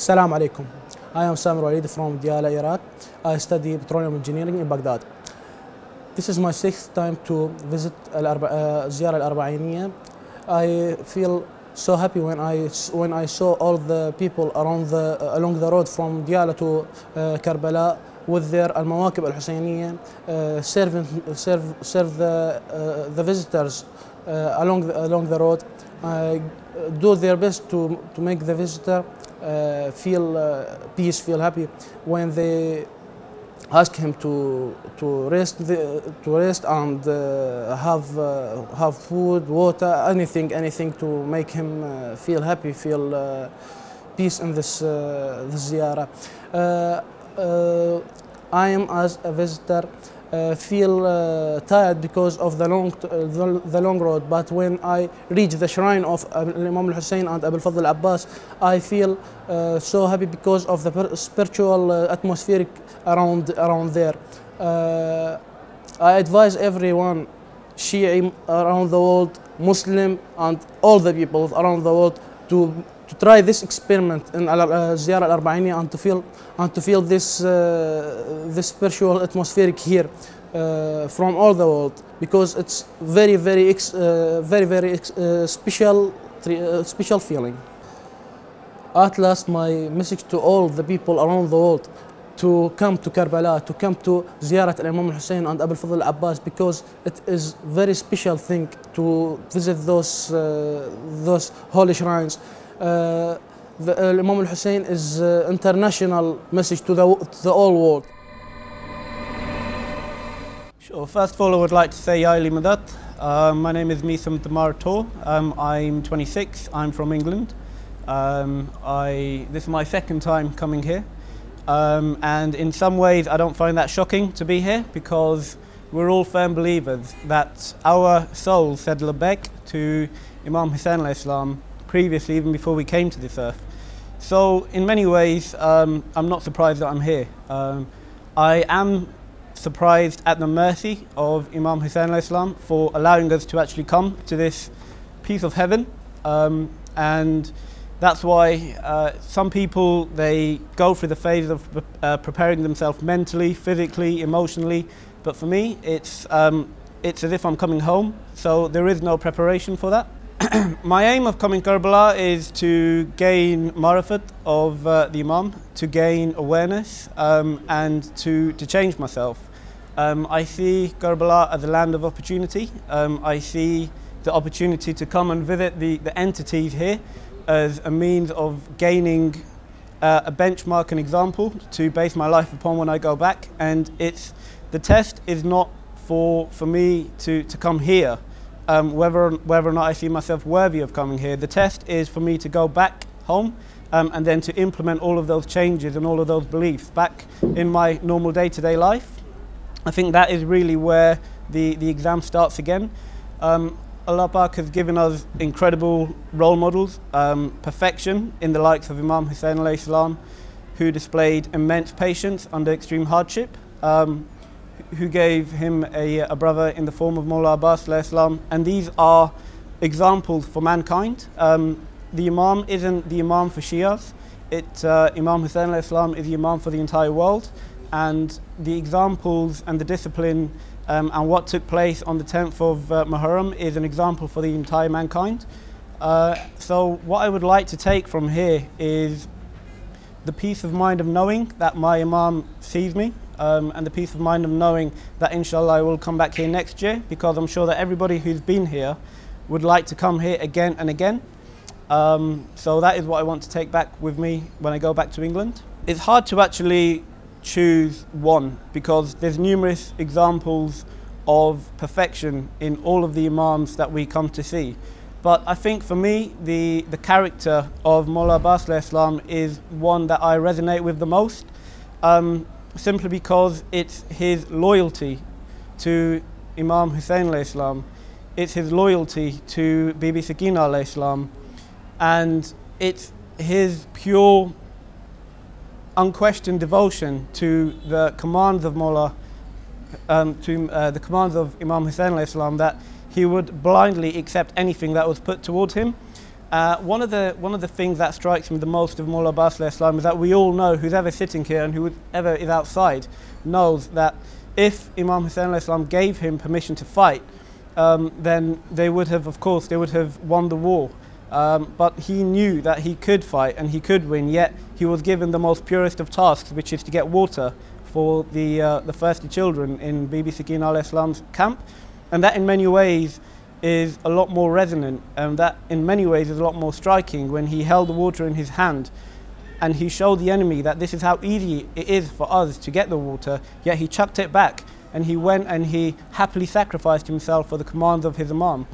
Assalamu alaikum. I am Samir Walid from Diyala, Iraq. I study petroleum engineering in Baghdad. This is my sixth time to visit Ziyara al-Arba'iniya. I feel so happy when I saw all the people along the road from Diyala to Karbala with their al-Mawakib al-Husayniyya, serve the visitors along the road, do their best to make the visitor feel peace, feel happy when they ask him to rest and have food, water, anything to make him feel happy, feel peace in this ziyarah. I am, as a visitor, feel tired because of the long road, but when I reach the shrine of Imam al-Hussein and Abu al-Fadl Abbas, I feel so happy because of the spiritual atmospheric around there. I advise everyone, Shi'i around the world, Muslim and all the people around the world to try this experiment in Ziyara al-Arba'iniya and to feel this spiritual atmospheric here from all the world, because it's very special feeling. At last, my message to all the people around the world to come to Karbala, to come to Ziyarat al-Imam al-Hussein and Abu al-Fadl Abbas, because it is very special thing to visit those holy shrines. The Imam al-Hussein is international message to the whole world. Sure. First of all, I would like to say Ya Ali Madat. My name is Misam Tamarto. I'm 26. I'm from England. This is my second time coming here. And in some ways I don't find that shocking to be here, because we're all firm believers that our souls said labbaik to Imam Hussein alayhi salam previously, even before we came to this earth. So in many ways I'm not surprised that I'm here. I am surprised at the mercy of Imam Hussein alayhi salam for allowing us to actually come to this piece of heaven, and that's why some people, they go through the phase of preparing themselves mentally, physically, emotionally, but for me it's as if I'm coming home, so there is no preparation for that. My aim of coming to Karbala is to gain marifat of the Imam, to gain awareness, and to change myself. I see Karbala as a land of opportunity. I see the opportunity to come and visit the entities here as a means of gaining a benchmark, an example to base my life upon when I go back. And the test is not for me to come here, whether or not I see myself worthy of coming here. The test is for me to go back home and then to implement all of those changes and all of those beliefs back in my normal day-to-day life. I think that is really where the exam starts again. Allah Pak has given us incredible role models, perfection in the likes of Imam Hussein alayhi salam, who displayed immense patience under extreme hardship, who gave him a brother in the form of Mawla Abbas alayhi salam, and these are examples for mankind. The Imam isn't the Imam for Shias, Imam Hussein alayhi salam is the Imam for the entire world, and the examples and the discipline and what took place on the 10th of Muharram is an example for the entire mankind. So what I would like to take from here is the peace of mind of knowing that my Imam sees me, and the peace of mind of knowing that inshallah I will come back here next year, because I'm sure that everybody who's been here would like to come here again and again. So that is what I want to take back with me when I go back to England. It's hard to actually choose one, because there's numerous examples of perfection in all of the Imams that we come to see. But I think for me, the character of Mawla Abbas alayhi salam is one that I resonate with the most, simply because it's his loyalty to Imam Hussein alayhi salam, it's his loyalty to Bibi Sakina alayhi salam, and it's his pure unquestioned devotion to the commands of the commands of Imam Hussein alayhi salam, that he would blindly accept anything that was put towards him. One of the things that strikes me the most of Mullah Abbas al-Islam is that we all know, who's ever sitting here and whoever is outside knows that if Imam Hussein al-Islam gave him permission to fight, then they would have, of course, they would have won the war. But he knew that he could fight and he could win, yet he was given the most purest of tasks, which is to get water for the thirsty children in Bibi Sakina al-Islam's camp. And that in many ways is a lot more resonant, and that in many ways is a lot more striking when he held the water in his hand and he showed the enemy that this is how easy it is for us to get the water, yet he chucked it back and he went and he happily sacrificed himself for the commands of his Imam.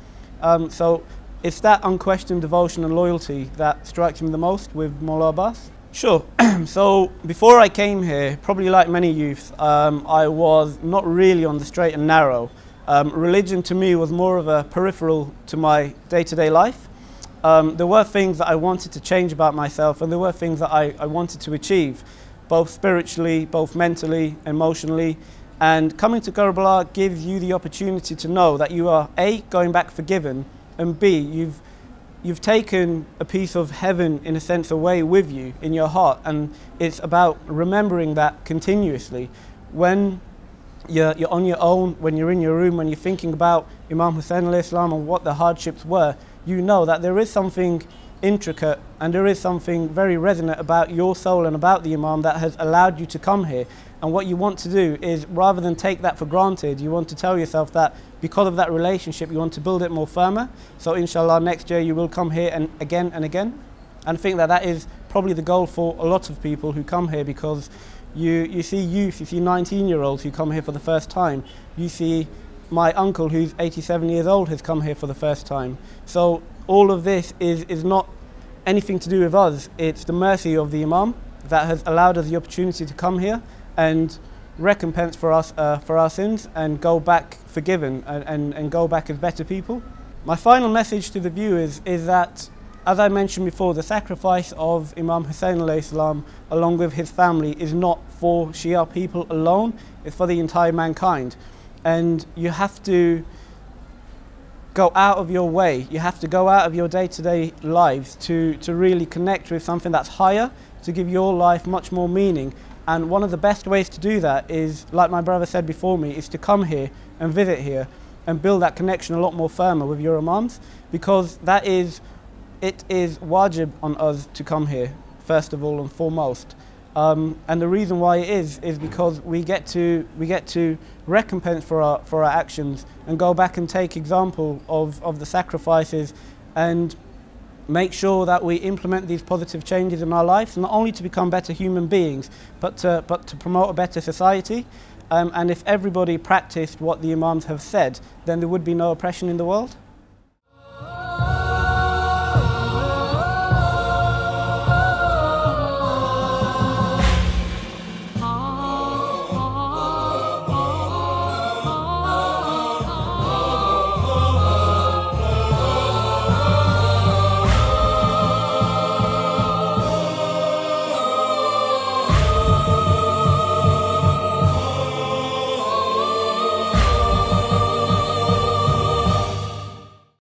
So it's that unquestioned devotion and loyalty that strikes me the most with Mullah Abbas. Sure. So before I came here, probably like many youths, I was not really on the straight and narrow. Religion to me was more of a peripheral to my day-to-day life. There were things that I wanted to change about myself, and there were things that I wanted to achieve, both spiritually, both mentally, emotionally. And coming to Karbala gives you the opportunity to know that you are A, going back forgiven, and B, you've taken a piece of heaven, in a sense, away with you in your heart. And it's about remembering that continuously. When you're on your own, when you're in your room, when you're thinking about Imam Hussein al-Islam and what the hardships were, you know that there is something intricate and there is something very resonant about your soul and about the Imam that has allowed you to come here. And what you want to do is, rather than take that for granted, you want to tell yourself that because of that relationship, you want to build it more firmer. So inshallah, next year you will come here and again and again. And I think that is probably the goal for a lot of people who come here, because you see youth, you see 19-year-olds who come here for the first time. You see my uncle, who's 87 years old, has come here for the first time. So all of this is not anything to do with us. It's the mercy of the Imam that has allowed us the opportunity to come here and recompense for us for our sins and go back forgiven and go back as better people. My final message to the viewers is that, as I mentioned before, the sacrifice of Imam Hussein al-Islam along with his family is not for Shia people alone, it's for the entire mankind. And you have to go out of your way, you have to go out of your day-to-day lives to really connect with something that's higher, to give your life much more meaning. And one of the best ways to do that is, like my brother said before me, is to come here and visit here and build that connection a lot more firmer with your Imams, because it is wajib on us to come here, first of all and foremost. And the reason why it is because we get to recompense for our actions and go back and take example of the sacrifices and make sure that we implement these positive changes in our lives, not only to become better human beings, but to promote a better society. And if everybody practiced what the Imams have said, then there would be no oppression in the world.